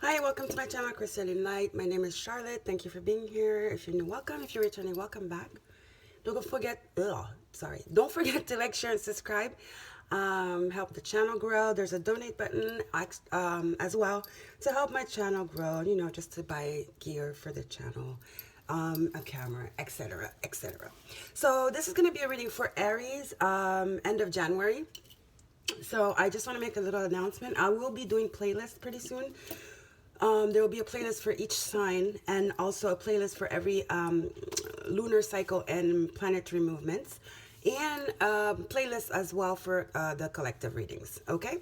Hi, welcome to my channel, chrystallune.light. My name is Charlotte. Thank you for being here. If you're new, welcome. If you're returning, welcome back. Don't forget, don't forget to like, share, and subscribe. Help the channel grow. There's a donate button as well to help my channel grow. You know, just to buy gear for the channel, a camera, etc., etc. So this is going to be a reading for Aries, end of January. So I just want to make a little announcement. I will be doing playlists pretty soon. There will be a playlist for each sign and also a playlist for every lunar cycle and planetary movements, and playlist as well for the collective readings. Okay,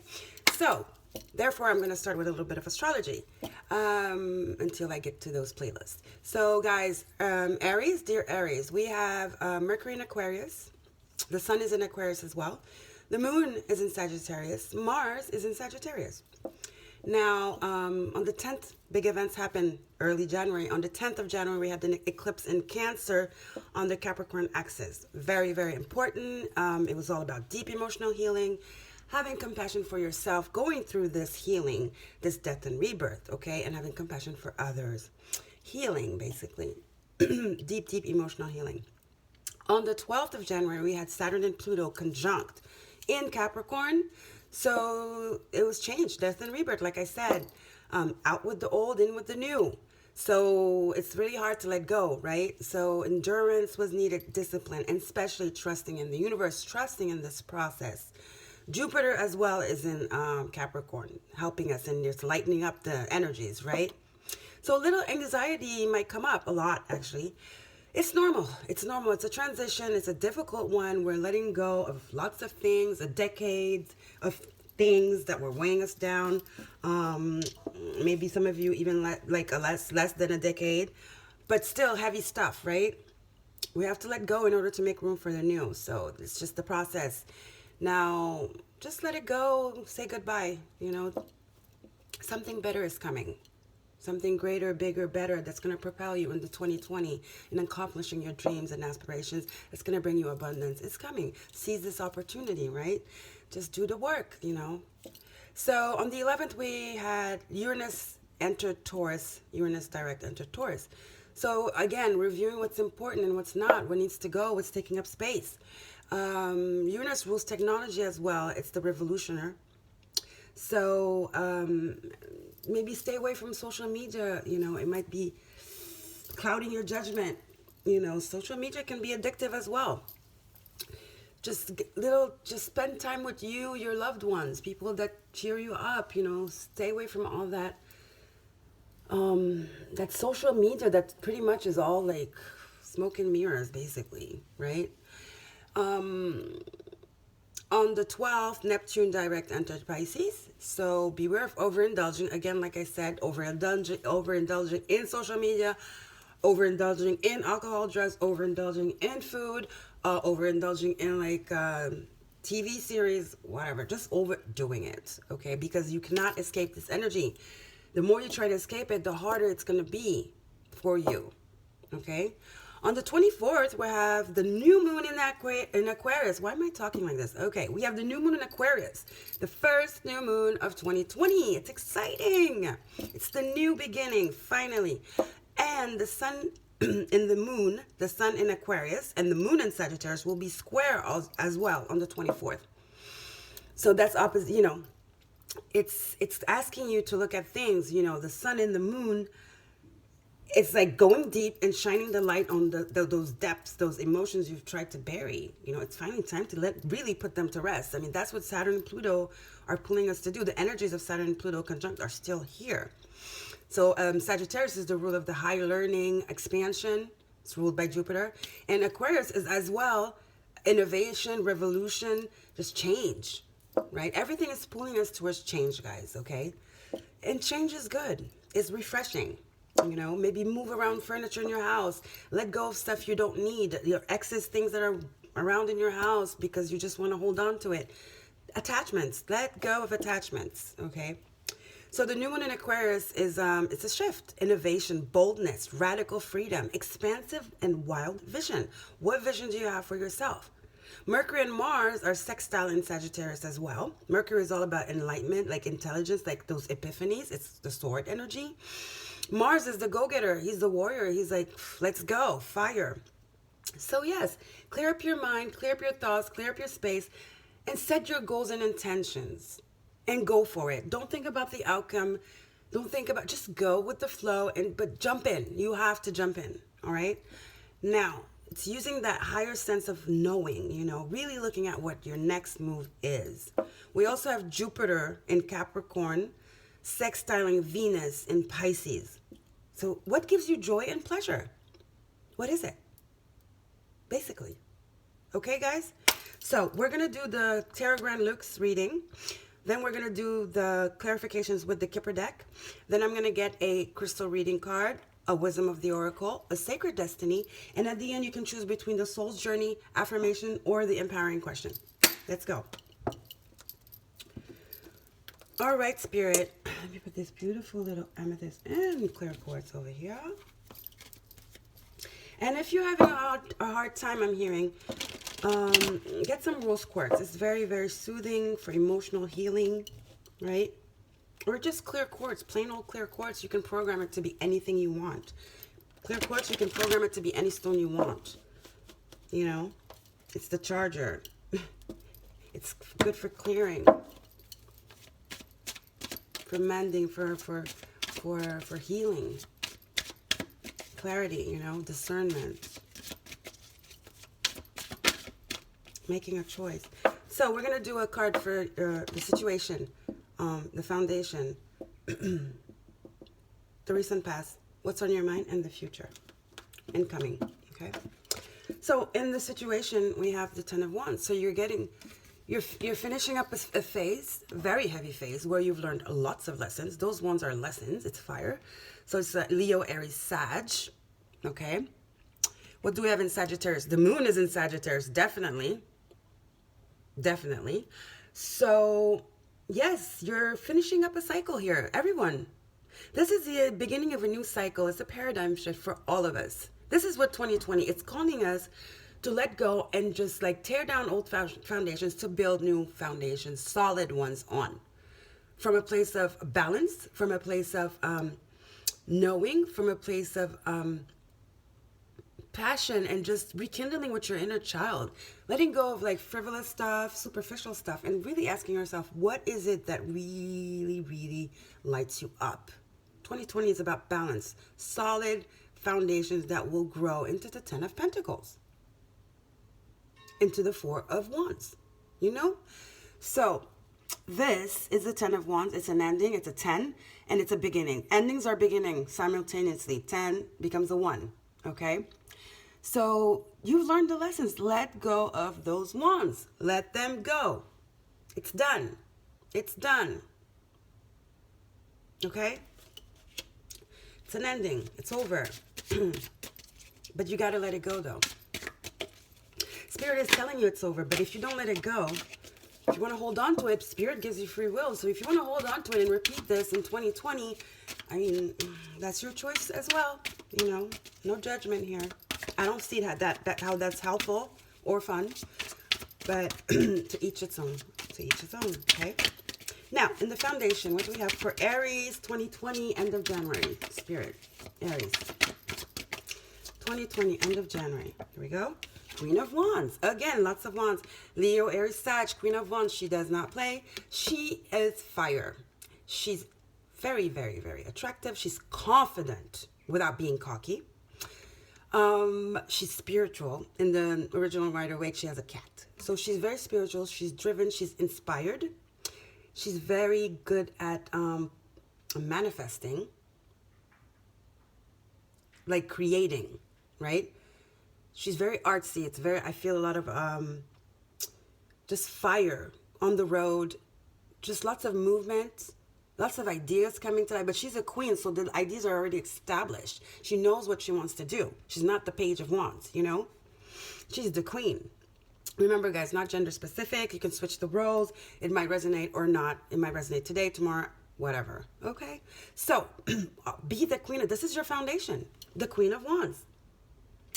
so therefore I'm going to start with a little bit of astrology until I get to those playlists. So guys, Aries, dear Aries, we have Mercury in Aquarius. The sun is in Aquarius as well. The moon is in Sagittarius. Mars is in Sagittarius. Now, on the 10th, big events happen early January. On the 10th of January, we had the eclipse in Cancer on the Capricorn axis. Very, very important. It was all about deep emotional healing, having compassion for yourself, going through this healing, this death and rebirth, okay, and having compassion for others. Healing, basically. Deep, deep emotional healing. On the 12th of January, we had Saturn and Pluto conjunct in Capricorn. So it was changed, death and rebirth, like I said, out with the old, in with the new. So it's really hard to let go, right? So endurance was needed, discipline, and especially trusting in the universe, trusting in this process. Jupiter as well is in Capricorn, helping us and just lightening up the energies, right? So a little anxiety might come up, a lot actually. It's normal. It's normal. It's a transition. It's a difficult one. We're letting go of lots of things, a decade of things that were weighing us down. Maybe some of you even like a less than a decade, but still heavy stuff, right? We have to let go in order to make room for the new. So it's just the process. Now, just let it go. Say goodbye. You know, something better is coming. Something greater, bigger, better that's going to propel you into 2020 and accomplishing your dreams and aspirations. It's going to bring you abundance. It's coming. Seize this opportunity, right? Just do the work, you know. So on the 11th, we had Uranus enter Taurus, Uranus direct enter Taurus. So again, reviewing what's important and what's not, what needs to go, what's taking up space. Uranus rules technology as well. It's the revolutioner. So maybe stay away from social media. You know, it might be clouding your judgment. You know, social media can be addictive as well. Just spend time with you, your loved ones, people that cheer you up. You know, stay away from all that that social media that pretty much is all like smoke and mirrors, basically, right? On the 12th, Neptune direct entered Pisces. So beware of overindulging. Again, like I said, overindulging in social media, overindulging in alcohol, drugs, overindulging in food, overindulging in like TV series, whatever. Just overdoing it, okay? Because you cannot escape this energy. The more you try to escape it, the harder it's going to be for you, okay? On the 24th, we have the new moon in Aquarius. Why am I talking like this? Okay, we have the new moon in Aquarius. The first new moon of 2020. It's exciting. It's the new beginning, finally. And the sun in the moon, the sun in Aquarius, and the moon in Sagittarius will be square as well on the 24th. So that's opposite, you know, it's asking you to look at things, you know, the sun and the moon. It's like going deep and shining the light on those depths, those emotions you've tried to bury. You know, it's finally time to really put them to rest. I mean, that's what Saturn and Pluto are pulling us to do. The energies of Saturn and Pluto conjunct are still here. So Sagittarius is the rule of the higher learning, expansion. It's ruled by Jupiter. And Aquarius is as well innovation, revolution, just change, right? Everything is pulling us towards change, guys, okay? And change is good. It's refreshing. You know, maybe move around furniture in your house. Let go of stuff you don't need. Your excess things that are around in your house because you just want to hold on to it. Attachments. Let go of attachments, okay? So the new one in Aquarius is it's a shift, innovation, boldness, radical freedom, expansive and wild vision. What vision do you have for yourself? Mercury and Mars are sextile in Sagittarius as well. Mercury is all about enlightenment, like intelligence, like those epiphanies. It's the sword energy. Mars is the go-getter. He's the warrior. He's like, let's go, fire. So yes, clear up your mind, clear up your thoughts, clear up your space, and set your goals and intentions and go for it. Don't think about the outcome. Don't think about, just go with the flow, but jump in. You have to jump in, all right? Now, it's using that higher sense of knowing, you know, really looking at what your next move is. We also have Jupiter in Capricorn, sextiling Venus in Pisces. So what gives you joy and pleasure? What is it? Basically. Okay, guys? So we're going to do the Tarot Grand Lux reading. Then we're going to do the clarifications with the Kipper deck. Then I'm going to get a crystal reading card, a Wisdom of the Oracle, a Sacred Destiny, and at the end you can choose between the Soul's Journey, affirmation, or the empowering question. Let's go. All right, Spirit. Let me put this beautiful little amethyst and clear quartz over here. And if you're having a hard time, I'm hearing, get some rose quartz. It's very, very soothing for emotional healing, right? Or just clear quartz, plain old clear quartz. You can program it to be anything you want. Clear quartz, you can program it to be any stone you want. You know, it's the charger. It's good for clearing, for mending, for healing, clarity, you know, discernment, making a choice. So we're going to do a card for the situation, the foundation, the recent past, what's on your mind, and the future, incoming, okay? So in the situation, we have the Ten of Wands. So you're finishing up a phase, a very heavy phase, where you've learned lots of lessons. Those ones are lessons. It's fire. So it's Leo, Aries, Sag, okay? What do we have in Sagittarius? The moon is in Sagittarius, definitely. Definitely. So, yes, you're finishing up a cycle here. Everyone. This is the beginning of a new cycle. It's a paradigm shift for all of us. This is what 2020, it's calling us to let go and just like tear down old foundations to build new foundations, solid ones on. From a place of balance, from a place of knowing, from a place of passion, and just rekindling with your inner child, letting go of like frivolous stuff, superficial stuff, and really asking yourself, what is it that really, really lights you up? 2020 is about balance, solid foundations that will grow into the 10 of Pentacles, into the 4 of Wands, you know? So this is the 10 of Wands. It's an ending, it's a 10, and it's a beginning. Endings are beginning simultaneously. 10 becomes a 1, okay? So you've learned the lessons. Let go of those wands. Let them go. It's done. It's done. Okay? It's an ending. It's over. But you got to let it go, though. Spirit is telling you it's over, but if you don't let it go, if you want to hold on to it, Spirit gives you free will. So if you want to hold on to it and repeat this in 2020, I mean, that's your choice as well. You know, no judgment here. I don't see how that's helpful or fun, but to each its own. To each its own, okay? Now, in the foundation, what do we have for Aries 2020, end of January? Spirit, Aries. 2020, end of January. Here we go. Queen of Wands. Again, lots of wands. Leo, Aries, Sag, Queen of Wands. She does not play. She is fire. She's very, very, very attractive. She's confident without being cocky. She's spiritual. In the original Rider-Waite, she has a cat. So she's very spiritual. She's driven. She's inspired. She's very good at manifesting, like creating, right? She's very artsy. It's very, I feel a lot of just fire on the road, just lots of movement, lots of ideas coming to life. But she's a queen, so the ideas are already established. She knows what she wants to do. She's not the Page of Wands, you know? She's the queen. Remember, guys, not gender specific. You can switch the roles. It might resonate or not. It might resonate today, tomorrow, whatever. Okay? So, be the queen. This is your foundation. The Queen of Wands.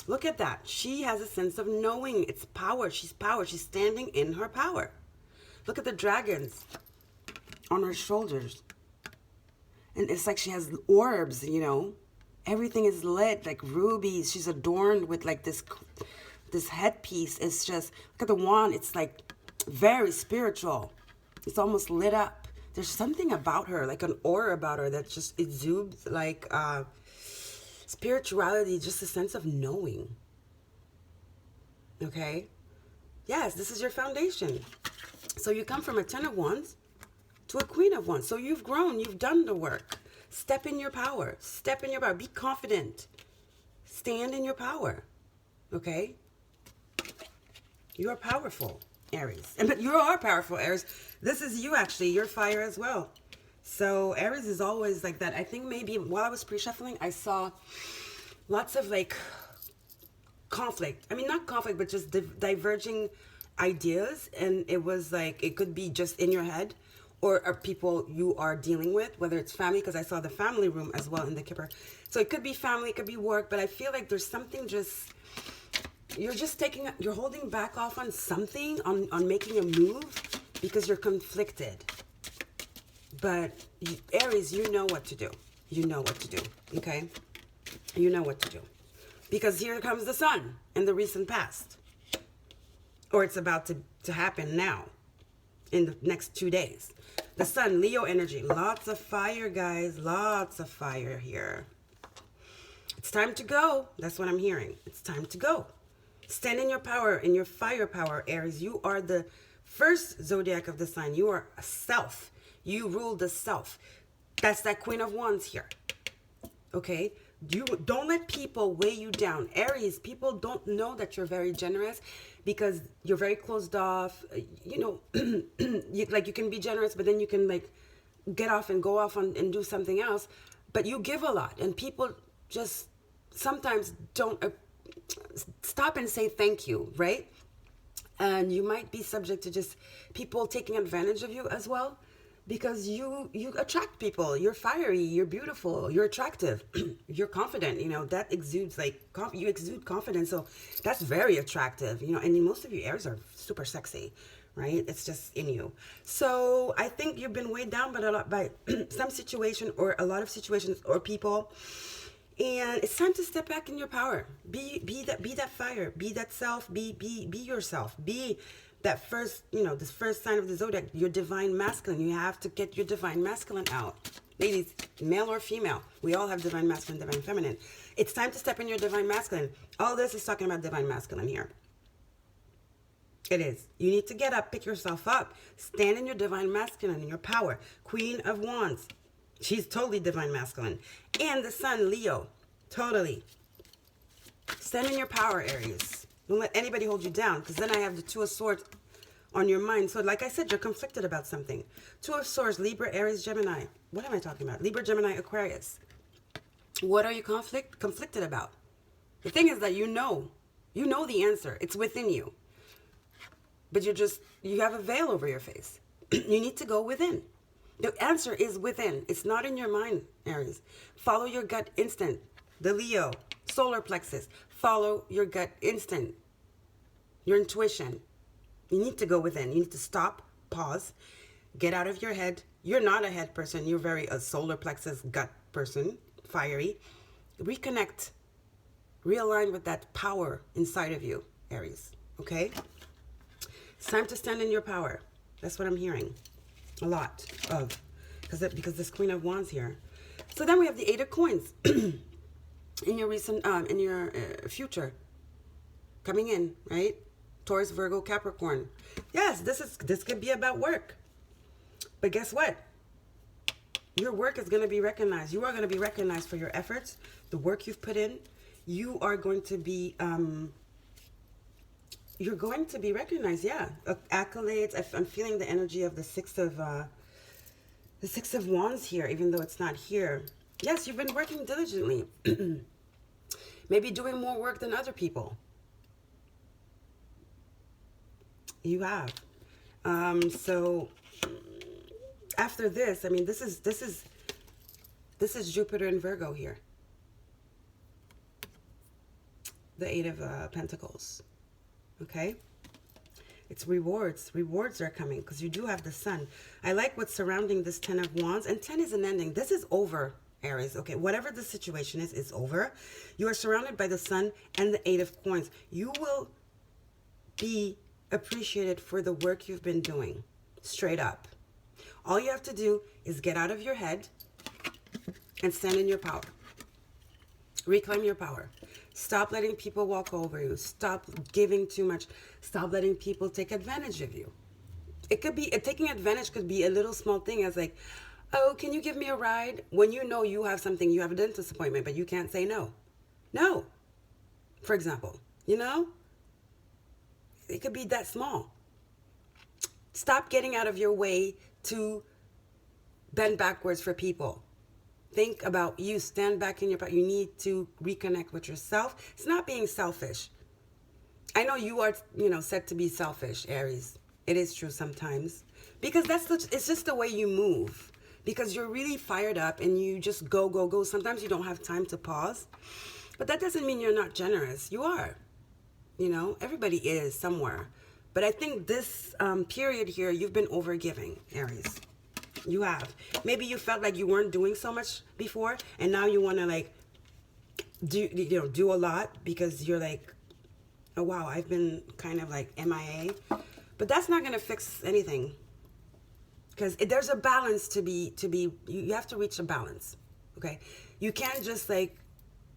Look at that. She has a sense of knowing. It's power. She's power. She's standing in her power. Look at the dragons on her shoulders. And it's like she has orbs, you know. Everything is lit like rubies. She's adorned with like this headpiece. It's just, look at the wand. It's like very spiritual. It's almost lit up. There's something about her, like an aura about her that just exudes like spirituality, just a sense of knowing. Okay? Yes, this is your foundation. So you come from a 10 of Wands to a Queen of Wands. So you've grown. You've done the work. Step in your power. Step in your power. Be confident. Stand in your power. Okay? You are powerful, Aries. But you are powerful, Aries. This is you, actually. You're fire as well. So Aries is always like that. I think maybe while I was pre-shuffling, I saw lots of like conflict. I mean, not conflict, but just diverging ideas. And it was like, it could be just in your head, or people you are dealing with, whether it's family, because I saw the family room as well in the Kipper. So it could be family, it could be work, but I feel like there's something just, you're holding back off on something, on making a move, because you're conflicted. But Aries, you know what to do. You know what to do, okay? You know what to do. Because here comes the sun in the recent past. Or it's about to happen now, in the next 2 days. The sun, Leo energy. Lots of fire, guys. Lots of fire here. It's time to go. That's what I'm hearing. It's time to go. Stand in your power, in your firepower, Aries. You are the first zodiac of the sign. You are a self. You rule the self. That's that Queen of Wands here. Okay? You don't let people weigh you down. Aries, people don't know that you're very generous because you're very closed off. You know, you can be generous, but then you can like get off and go off and do something else. But you give a lot, and people just sometimes don't stop and say thank you, right? And you might be subject to just people taking advantage of you as well. Because you attract people. You're fiery, you're beautiful, you're attractive, you're confident, you know, that exudes like, you exude confidence. So that's very attractive, you know, and most of you Aries are super sexy, right? It's just in you. So I think you've been weighed down by some situation, or a lot of situations, or people. And it's time to step back in your power. Be that fire, be that self, be yourself, be that first, you know, this first sign of the zodiac, your divine masculine. You have to get your divine masculine out. Ladies, male or female, we all have divine masculine, divine feminine. It's time to step in your divine masculine. All this is talking about divine masculine here. It is. You need to get up, pick yourself up, stand in your divine masculine, in your power. Queen of Wands. She's totally divine masculine. And the sun, Leo. Totally. Stand in your power, Aries. Don't let anybody hold you down, because then I have the Two of Swords on your mind. So like I said, you're conflicted about something. Two of Swords, Libra, Aries, Gemini. What am I talking about? Libra, Gemini, Aquarius. What are you conflicted about? The thing is that you know the answer. It's within you. But you have a veil over your face. You need to go within. The answer is within. It's not in your mind, Aries. Follow your gut instinct. The Leo, solar plexus. Follow your gut instinct, your intuition. You need to go within. You need to stop, pause, get out of your head. You're not a head person. You're a solar plexus gut person, fiery. Reconnect, realign with that power inside of you, Aries, okay? It's time to stand in your power. That's what I'm hearing a lot of, because this Queen of Wands here. So then we have the Eight of Coins. In your recent, in your future, coming in, right? Taurus, Virgo, Capricorn. Yes, this could be about work. But guess what? Your work is going to be recognized. You are going to be recognized for your efforts, the work you've put in. You are going to be, you're going to be recognized. Yeah, accolades. I'm feeling the energy of the Six of Wands here, even though it's not here. Yes, you've been working diligently. Maybe doing more work than other people. You have. So after this, I mean, this is Jupiter and Virgo here. the Eight of Pentacles. Okay? It's rewards. Rewards are coming because you do have the Sun. I like what's surrounding this 10 of Wands. And 10 is an ending. This is over, Aries. Okay, whatever the situation is, it's over. You are surrounded by the Sun and the Eight of Coins. You will be appreciated for the work you've been doing. Straight up. All you have to do is get out of your head and stand in your power. Reclaim your power. Stop letting people walk over you. Stop giving too much. Stop letting people take advantage of you. It could be, taking advantage could be a little small thing as like, oh, can you give me a ride? When you know you have something, you have a dentist appointment, but you can't say no. No. For example, you know? It could be that small. Stop getting out of your way to bend backwards for people. Think about you. Stand back in your power. You need to reconnect with yourself. It's not being selfish. I know you are, said to be selfish, Aries. It is true sometimes. Because it's just the way you move. Because you're really fired up and you just go, go, go. Sometimes you don't have time to pause. But that doesn't mean you're not generous. You are. Everybody is somewhere. But I think this period here, you've been overgiving, Aries. You have. Maybe you felt like you weren't doing so much before, and now you want to do a lot because you're like, oh wow, I've been kind of like MIA. But that's not going to fix anything. Because there's a balance to be, you have to reach a balance. Okay? You can't just like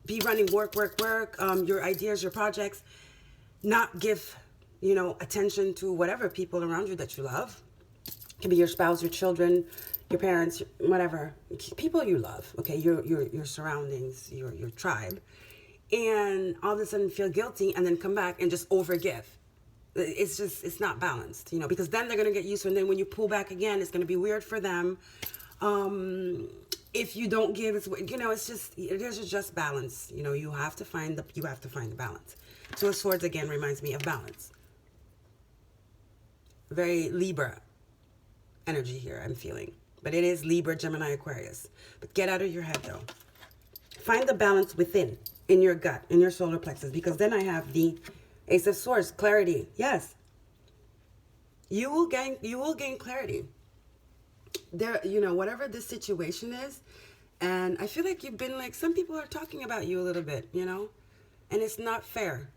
be running work, your ideas, your projects, not give, attention to whatever people around you that you love. It can be your spouse, your children, your parents, whatever. People you love, okay? Your surroundings, your tribe. And all of a sudden feel guilty and then come back and just overgive. It's not balanced, because then they're going to get used to it. And then when you pull back again, it's going to be weird for them. If you don't give, it's just, there's a just balance. You have to find the balance. Two of Swords again reminds me of balance. Very Libra energy here, I'm feeling. But it is Libra, Gemini, Aquarius. But get out of your head, though. Find the balance within, in your gut, in your solar plexus. Because then I have the Ace of Swords, clarity. Yes. You will gain clarity. There, whatever this situation is. And I feel like you've been like, some people are talking about you a little bit, And it's not fair.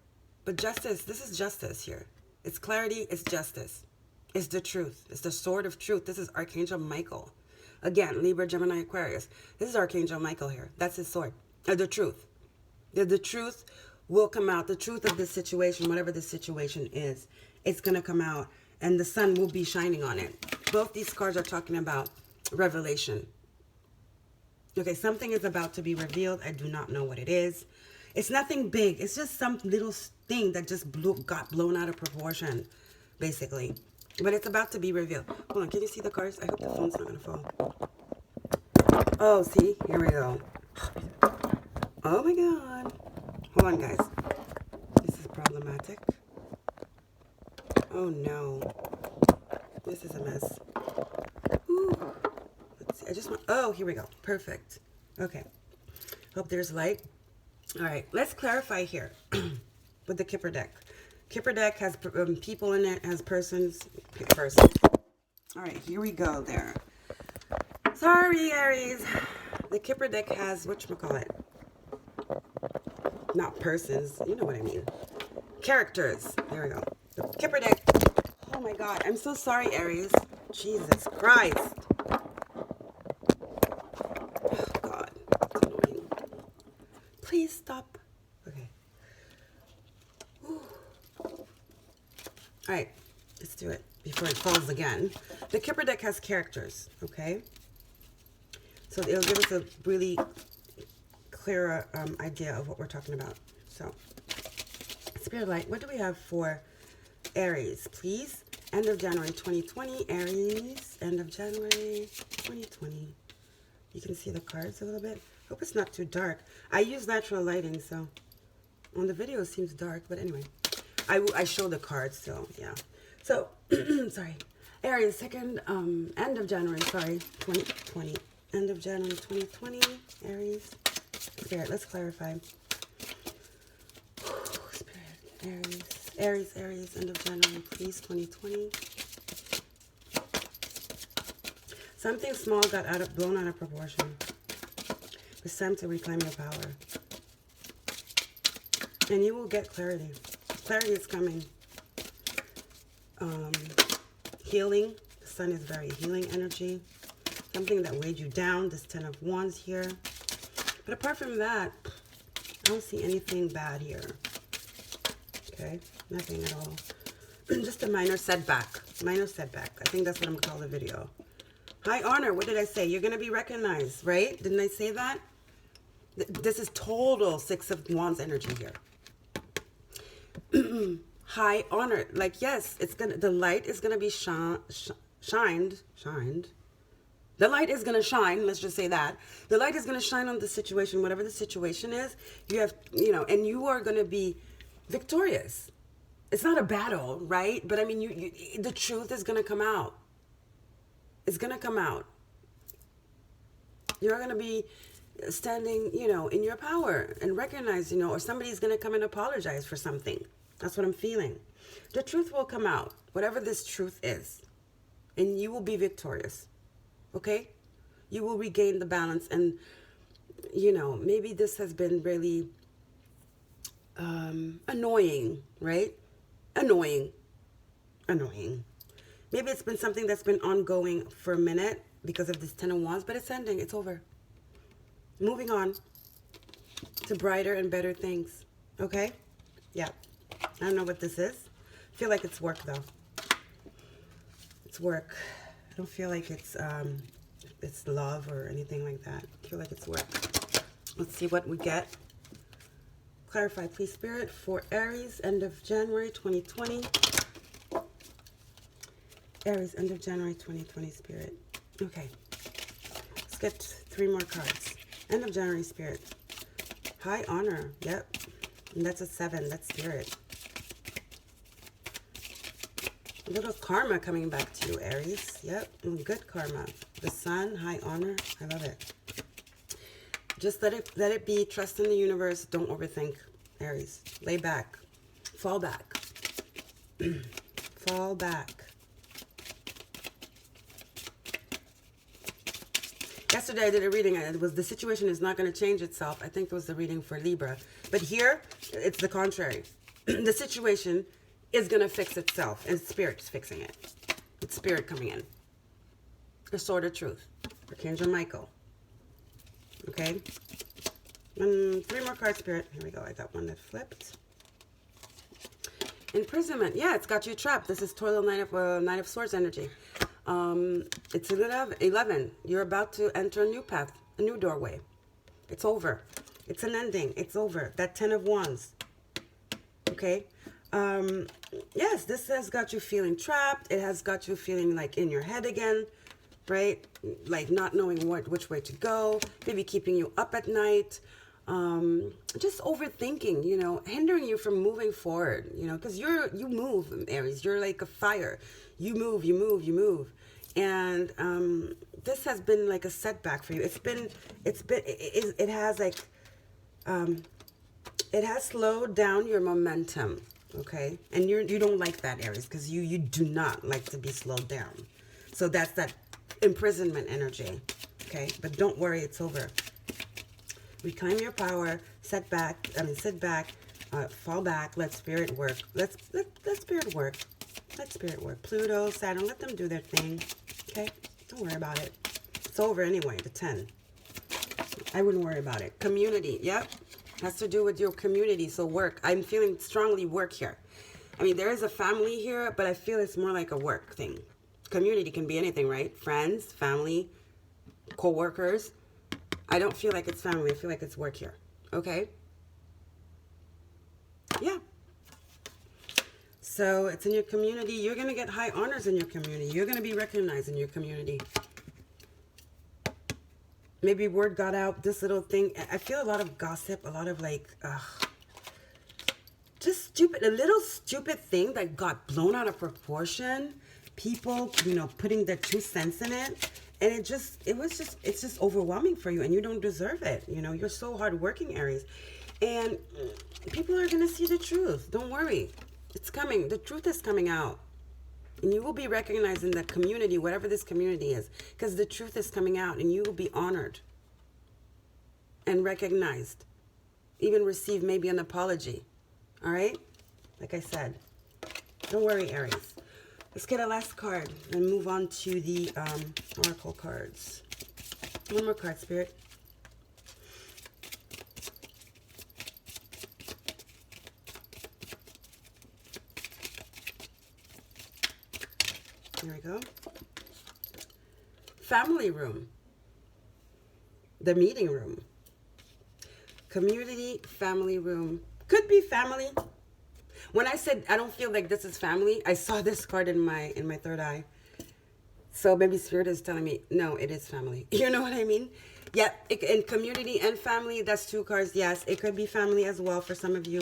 But justice, this is justice here. It's clarity, it's justice. It's the truth. It's the sword of truth. This is Archangel Michael. Again, Libra, Gemini, Aquarius. This is Archangel Michael here. That's his sword. The truth. The truth will come out. The truth of this situation, whatever this situation is, it's going to come out. And the sun will be shining on it. Both these cards are talking about revelation. Okay, something is about to be revealed. I do not know what it is. It's nothing big. It's just some little thing that just got blown out of proportion, basically. But it's about to be revealed. Hold on, can you see the cards? I hope the phone's not going to fall. Oh, see? Here we go. Oh my God. Hold on, guys. This is problematic. Oh no. This is a mess. Ooh. Let's see. I just want... Oh, here we go. Perfect. Okay. Hope there's light. All right. Let's clarify here with the Kipper deck. Kipper deck has people in it, has persons. All right, here we go there. Sorry, Aries. The Kipper deck has, whatchamacallit? Not persons, you know what I mean. Characters. There we go. The Kipper deck. Oh my God, I'm so sorry, Aries. Jesus Christ. Oh God, it's annoying. Please stop. Okay. All right, let's do it before it falls again. The Kipper deck has characters, okay? So it'll give us a really clearer idea of what we're talking about. So, Spirit Light, what do we have for Aries, please? End of January 2020, Aries, end of January 2020. You can see the cards a little bit. Hope it's not too dark. I use natural lighting, so on the video it seems dark, but anyway. I show the cards, so yeah. So, sorry. Aries, end of January, 2020. End of January 2020, Aries. Spirit, let's clarify. Aries, end of January, please, 2020. Something small got blown out of proportion. It's time to reclaim your power. And you will get clarity. Clarity is coming. Healing. The sun is very healing energy. Something that weighed you down. This 10 of Wands here. But apart from that, I don't see anything bad here. Okay? Nothing at all. Just a minor setback. Minor setback. I think that's what I'm going to call the video. High honor. What did I say? You're going to be recognized, right? Didn't I say that? This is total 6 of Wands energy here. High honor. Like, yes, it's gonna, the light is gonna be shined. The light is gonna shine. Let's just say that the light is gonna shine on the situation, whatever the situation is. You have, and you are gonna be victorious. It's not a battle, right? But I mean, the truth is gonna come out. It's gonna come out. You're gonna be standing, in your power and recognize, or somebody's gonna come and apologize for something. That's what I'm feeling. The truth will come out, whatever this truth is, and you will be victorious. Okay? You will regain the balance, and maybe this has been really annoying, right? Annoying. Maybe it's been something that's been ongoing for a minute because of this 10 of Wands, but it's ending. It's over. Moving on to brighter and better things. Okay? Yeah. I don't know what this is. I feel like it's work, though. It's work. I don't feel like it's love or anything like that. I feel like it's work. Let's see what we get. Clarify, please, Spirit, for Aries, end of January 2020. Aries, end of January 2020, Spirit. Okay. Let's get 3 more cards. End of January, Spirit. High honor. Yep. And that's a 7. That's Spirit. A little karma coming back to you, Aries. Yep. And good karma. The sun, high honor. I love it. Just let it be. Trust in the universe. Don't overthink, Aries. Lay back. Fall back. Fall back. Yesterday I did a reading, and it was the situation is not going to change itself. I think it was the reading for Libra. But here, it's the contrary. The situation is going to fix itself, and Spirit's fixing it. It's Spirit coming in. The Sword of Truth. Archangel Michael. Okay? 3 more cards, Spirit. Here we go. I got one that flipped. Imprisonment. Yeah, it's got you trapped. This is total Knight of Swords energy. It's 11. You're about to enter a new path, a new doorway. It's over. It's an ending. It's over. That 10 of Wands. Okay? Yes, this has got you feeling trapped. It has got you feeling like in your head again, right? Like not knowing which way to go. Maybe keeping you up at night. Just overthinking, hindering you from moving forward, because you move, Aries. You're like a fire. You move. And this has been like a setback for you. It has slowed down your momentum, okay? And you don't like that, Aries, because you do not like to be slowed down. So that's that imprisonment energy, okay? But don't worry, it's over. Reclaim your power, sit back, fall back, let Spirit work. Let Spirit work. Let Spirit work. Pluto, Saturn, let them do their thing. Okay? Don't worry about it. It's over anyway, the 10. I wouldn't worry about it. Community, yep. Has to do with your community, so work. I'm feeling strongly work here. I mean, there is a family here, but I feel it's more like a work thing. Community can be anything, right? Friends, family, co-workers. I don't feel like it's family. I feel like it's work here. Okay? Yeah. So it's in your community. You're going to get high honors in your community. You're going to be recognized in your community. Maybe word got out, this little thing. I feel a lot of gossip, a lot of like, just a little stupid thing that got blown out of proportion. People, putting their 2 cents in it. And it's just overwhelming for you, and you don't deserve it. You're so hardworking, Aries. And people are going to see the truth. Don't worry. It's coming. The truth is coming out. And you will be recognized in that community, whatever this community is, because the truth is coming out and you will be honored and recognized. Even receive maybe an apology. All right? Like I said, don't worry, Aries. Let's get a last card and move on to the oracle cards. One more card, Spirit. Here we go. Family room. The meeting room. Community, family room. Could be family. When I said I don't feel like this is family, I saw this card in my third eye. So maybe Spirit is telling me, no, it is family. You know what I mean? Yeah, in community and family, that's two cards. Yes, it could be family as well for some of you.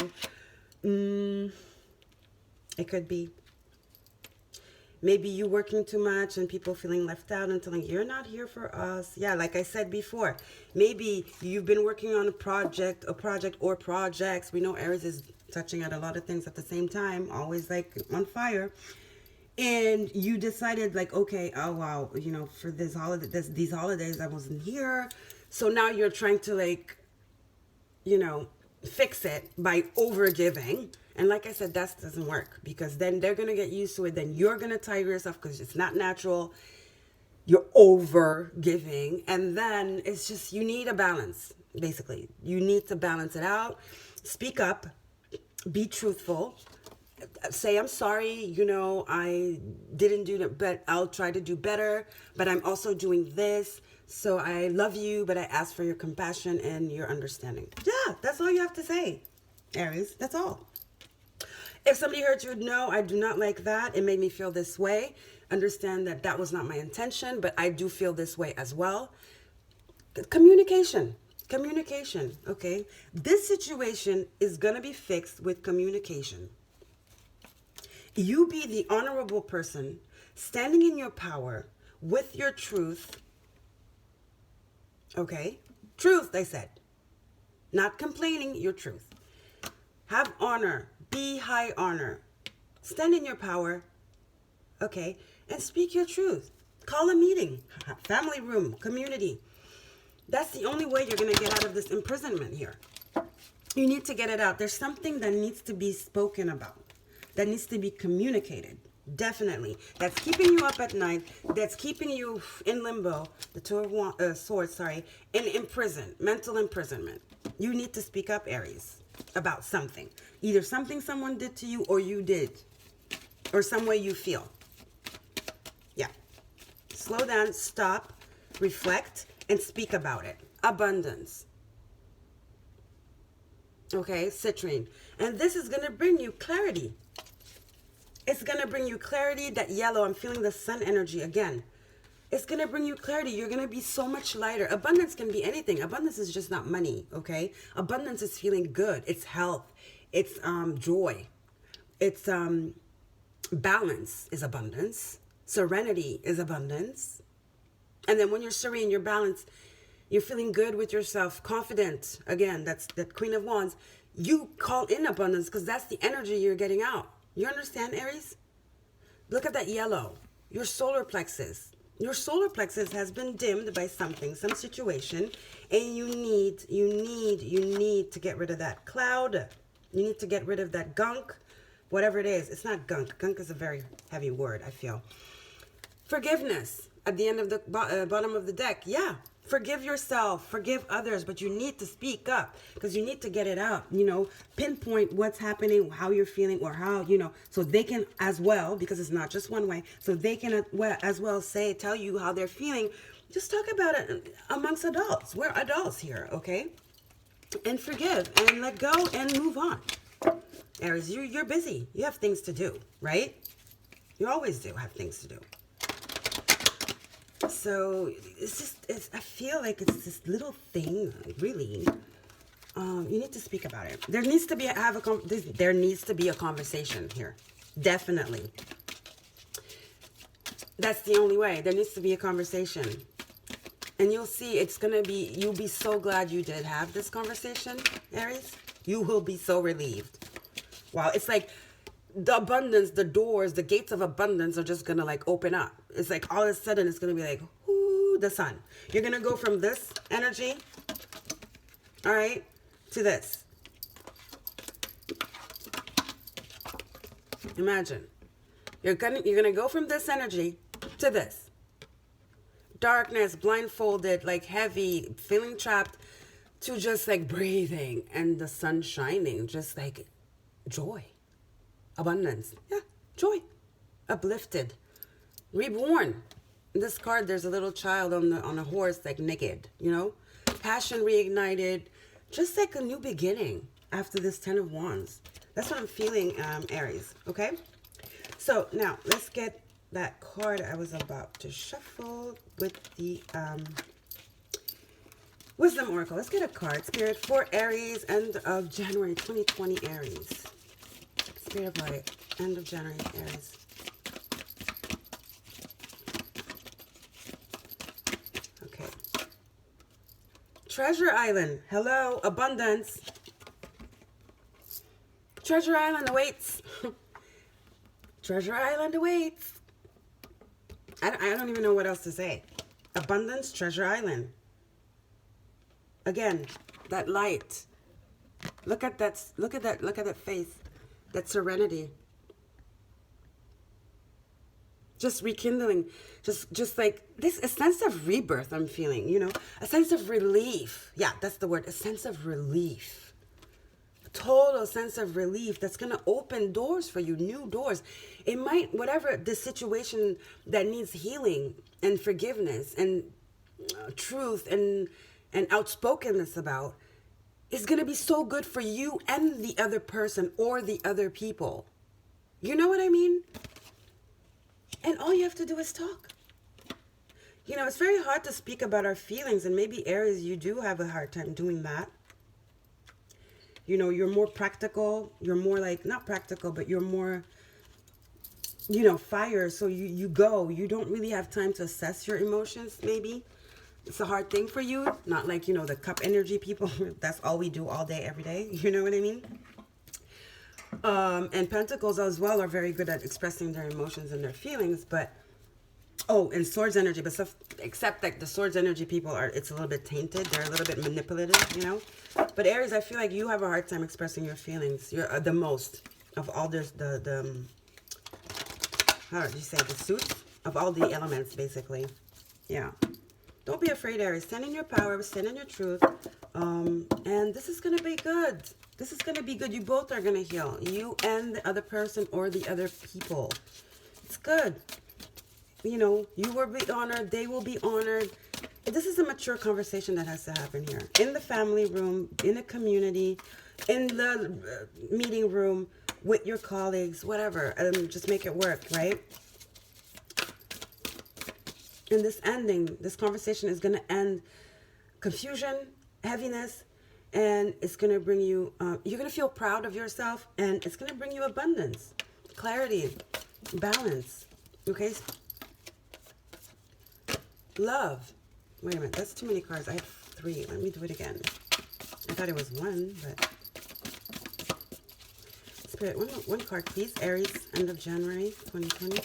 It could be. Maybe you working too much and people feeling left out and telling you're not here for us. Yeah, like I said before, maybe you've been working on a project or projects. We know Aries is touching at a lot of things at the same time, always like on fire. And you decided like, okay, oh wow, you know, for these holidays I wasn't here. So now you're trying to like, you know, fix it by over giving. And like I said, that doesn't work because then they're going to get used to it. Then you're going to tire yourself because it's not natural. You're over giving. And then it's just, you need a balance, basically. You need to balance it out. Speak up. Be truthful. Say, I'm sorry, you know, I didn't do that, but I'll try to do better. But I'm also doing this. So I love you, but I ask for your compassion and your understanding. Yeah, that's all you have to say, Aries. That's all. If somebody hurt you, no, I do not like that. It made me feel this way. Understand that that was not my intention, but I do feel this way as well. Communication, okay? This situation is going to be fixed with communication. You be the honorable person, standing in your power with your truth, okay? Truth, I said. Not complaining, your truth. Have honor. Be high honor. Stand in your power, okay? And speak your truth. Call a meeting. Family room, community. That's the only way you're going to get out of this imprisonment here. You need to get it out. There's something that needs to be spoken about. That needs to be communicated. Definitely. That's keeping you up at night. That's keeping you in limbo. The Two of Swords, in prison. Mental imprisonment. You need to speak up, Aries, about something. Either something someone did to you or you did. Or some way you feel. Yeah. Slow down, stop, reflect, and speak about it. Abundance. Okay, citrine. And this is going to bring you clarity. It's going to bring you clarity. That yellow, I'm feeling the sun energy again. It's going to bring you clarity. You're going to be so much lighter. Abundance can be anything. Abundance is just not money, okay? Abundance is feeling good. It's health. It's joy. It's balance is abundance. Serenity is abundance. And then when you're serene, you're balanced, you're feeling good with yourself, confident. Again, that's that Queen of Wands. You call in abundance because that's the energy you're getting out. You understand, Aries? Look at that yellow. Your solar plexus. Your solar plexus has been dimmed by something, some situation, and you need to get rid of that cloud. You need to get rid of that gunk, whatever it is. It's not gunk. Gunk is a very heavy word, I feel. Forgiveness at the end of the bottom of the deck. Yeah, forgive yourself, forgive others, but you need to speak up because you need to get it out, you know, pinpoint what's happening, how you're feeling, or how, you know, so they can as well, because it's not just one way, so they can as well tell you how they're feeling. Just talk about it amongst adults. We're adults here, okay? And forgive and let go and move on. Aries, you're busy. You have things to do, right? You always do have things to do. So I feel like it's this little thing, really. You need to speak about it. There needs to be a conversation here. Definitely. That's the only way. There needs to be a conversation. And you'll see it's going to be, you'll be so glad you did have this conversation, Aries. You will be so relieved. Wow, it's like the abundance, the doors, the gates of abundance are just going to like open up. It's like all of a sudden it's going to be like, whoo, the sun. You're going to go from this energy, all right, to this. Imagine. You're gonna go from this energy to this. Darkness, blindfolded, like heavy, feeling trapped, to just like breathing and the sun shining, just like joy, abundance. Yeah, joy, uplifted, reborn. In this card, there's a little child on a horse, like naked, you know, passion reignited, just like a new beginning after this 10 of Wands. That's what I'm feeling, Aries. Okay. So now let's get that card I was about to shuffle with the Wisdom Oracle. Let's get a card, Spirit, for Aries, end of January 2020, Aries. Spirit of Light, end of January, Aries. Okay. Treasure Island. Hello, abundance. Treasure Island awaits. Treasure Island awaits. I don't even know what else to say. Abundance, Treasure Island. Again, that light. Look at that. Look at that. Look at that face. That serenity. Just rekindling. Just like this, a sense of rebirth I'm feeling, you know, a sense of relief. Yeah, that's the word. A sense of relief. Total sense of relief that's going to open doors for you, new doors. It might, whatever the situation that needs healing and forgiveness and truth and outspokenness about, is going to be so good for you and the other person or the other people. You know what I mean? And all you have to do is talk. You know, it's very hard to speak about our feelings, and maybe Aries, you do have a hard time doing that. You know, you're more practical. You're more like, not practical, but you're more, you know, fire. So you go. You don't really have time to assess your emotions, maybe. It's a hard thing for you. Not like, you know, the cup energy people. That's all we do all day, every day. You know what I mean? And Pentacles as well are very good at expressing their emotions and their feelings. But, oh, and Swords energy. But stuff, except like the Swords energy people are, it's a little bit tainted. They're a little bit manipulative, you know? But Aries, I feel like you have a hard time expressing your feelings. You're the most of all the how did you say, the suits of all the elements, basically. Yeah. Don't be afraid, Aries. Stand in your power. Stand in your truth. And this is going to be good. This is going to be good. You both are going to heal. You and the other person or the other people. It's good. You know, you will be honored. They will be honored. This is a mature conversation that has to happen here. In the family room, in a community, in the meeting room, with your colleagues, whatever. Just make it work, right? And this ending, this conversation is going to end confusion, heaviness, and it's going to bring you, you're going to feel proud of yourself, and it's going to bring you abundance, clarity, balance, okay? Love. Wait a minute, that's too many cards. I have 3. Let me do it again. I thought it was 1, but... Spirit, one card, please. Aries, end of January 2020.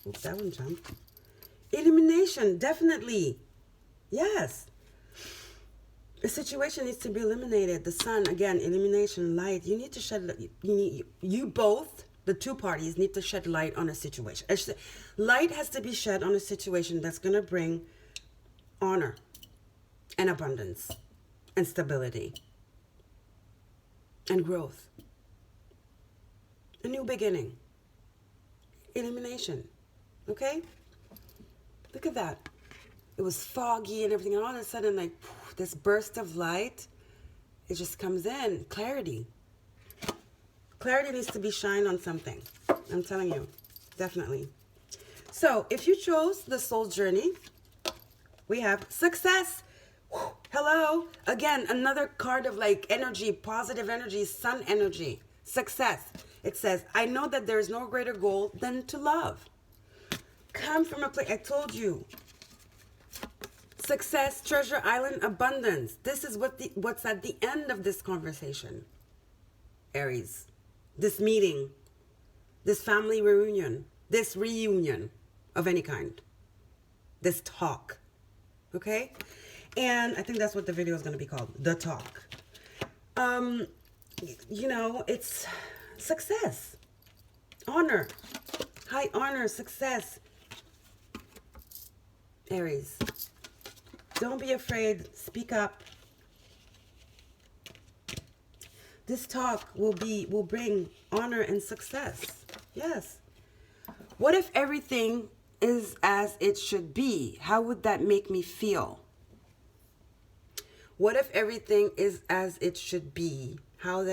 Oops, that one jumped. Elimination, definitely. Yes. The situation needs to be eliminated. The sun, again, elimination, light. You need to shed... You both, the two parties, need to shed light on a situation. Light has to be shed on a situation that's going to bring honor and abundance and stability and growth. A new beginning. Illumination. Okay? Look at that. It was foggy and everything, and all of a sudden, like, this burst of light, it just comes in. Clarity. Clarity needs to be shined on something. I'm telling you. Definitely. So, if you chose the soul journey, we have success. Hello. Again, another card of like energy, positive energy, sun energy, success. It says, I know that there is no greater goal than to love. Come from a place, I told you. success, treasure island, abundance. This is what's at the end of this conversation. Aries, this meeting, this family reunion, this reunion of any kind, this talk, okay? And I think that's what the video is going to be called, the talk. You know, it's success, honor, high honor, success. Aries, don't be afraid, speak up. This talk will bring honor and success. Yes. What if everything is as it should be? How would that make me feel? What if everything is as it should be? How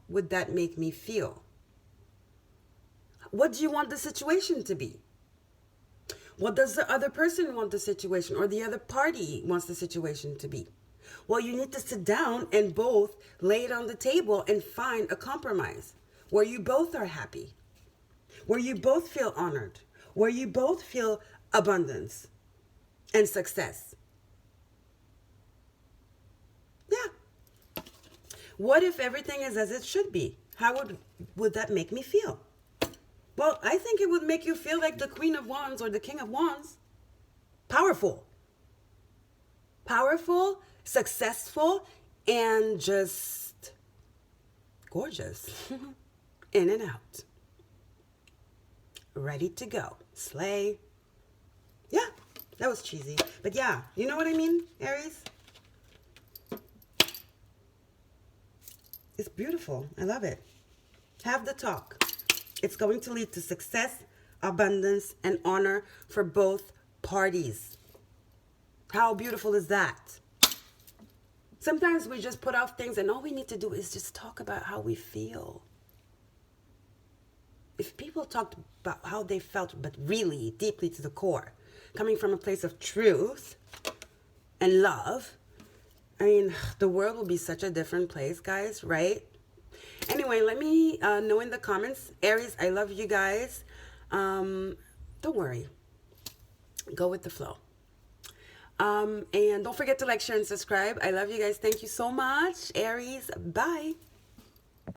would that make me feel? What do you want the situation to be? What does the other person want the situation, or the other party wants the situation to be? Well, you need to sit down and both lay it on the table and find a compromise where you both are happy, where you both feel honored, where you both feel abundance and success. Yeah. What if everything is as it should be? How would that make me feel? Well, I think it would make you feel like the Queen of Wands or the King of Wands. Powerful. Powerful, successful, and just gorgeous. In and out. Ready to go. Slay. Yeah, that was cheesy. But yeah, you know what I mean, Aries? It's beautiful. I love it. Have the talk. It's going to lead to success, abundance, and honor for both parties. How beautiful is that? Sometimes we just put off things and all we need to do is just talk about how we feel. If people talked about how they felt, but really deeply to the core, coming from a place of truth and love, I mean, the world will be such a different place, guys, right? Anyway, let me know in the comments. Aries, I love you guys. Don't worry. Go with the flow. And don't forget to like, share, and subscribe. I love you guys. Thank you so much. Aries, bye.